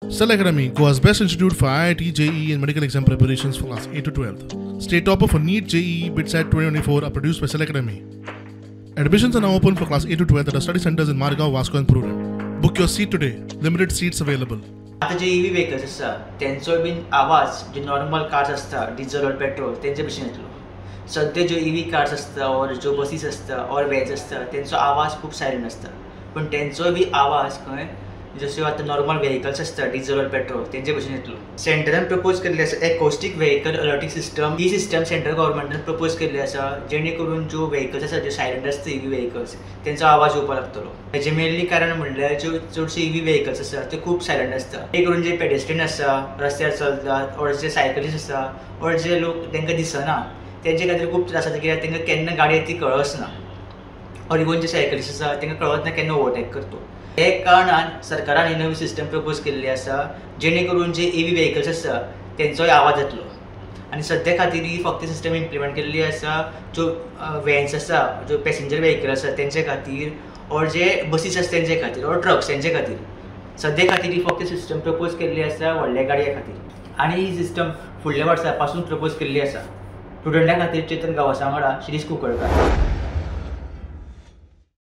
Cell Academy, Goa's best institute for IIT, JEE and medical exam preparations for class 8 to 12th. State topper for NEET, JEE, BITSAT 2024 are produced by Cell Academy. Admissions are now open for class 8 to 12 at our study centers in Margao, Vasco and Purem. Book your seat today. Limited seats available. आता जे EV vehicles आसा त्यांचो bin आवाज जे normal cars आसता diesel और petrol तेंचे भशेन येतलो. सद्या ज्यो EV कार्स आसता और ज्यो बसीस आसता और व्हॅन्स आसता तेंचो आवाज खूब सायलेंट आसता पण तेंचो बी आवाज खंय जसो आतां नॉर्मल व्हेकल्स आसता डिझल और पेट्रोल तेंचे भशेन येतलो. सेंटरान प्रपोज केल्ले आसा एकॉस्टिक व्हेकल अलर्टिंग सिस्टम. ही सिस्टम सेंट्रल गव्हर्नमेंटान प्रपोज केल्ली आसा जेणे करून ज्यो व्हेकल्स आसा ज्यो सायलेंट आसता EV व्हेकल्स तेंचो आवाज येवपाक लागतलो. हेजें मेनली कारण म्हणल्यार ज्यो चडशे EV व्हेकल्स आसा ते खूब सायलेंट आसता. एक करून जे पेडेस्ट्रियन आसा रस्त्यार चलतात और जे सायकलिस्ट आसा और जे लोक तांकां दिसना तेंचे खातीर खूब त्रास जाता कित्याक तांकां केन्ना गाडी येता ती कळसना और इवन जे सायकलिस्ट आसा तांकां कळत ना केन्ना ओवरटेक करतो. हे कारणान सरकारान ही नवी सिस्टम प्रपोज केल्ली आसा जेणे करून जे EV व्हेकल्स आसा तेंचोय आवाज येतलो आनी सद्या खातीर ही फक्त सिस्टम इम्प्लिमेंट केल्ली आसा ज्यो व्हॅन्स आसा ज्यो पॅसेंजर व्हेकल आसा तेंचे खातीर और जे बसीस आसा तेंचे खातीर और ट्रक्स तेंचे खातीर. सद्या खातीर ही फक्त सिस्टम प्रपोज केल्ली आसा व्हडल्या गाडये खातीर आनी ही सिस्टम फुडल्या वर्सा पासून प्रपोज केल्ली आसा. स्टुडंटा खातीर चेतन गावसा वांगडा शिरीश कुंकळकार.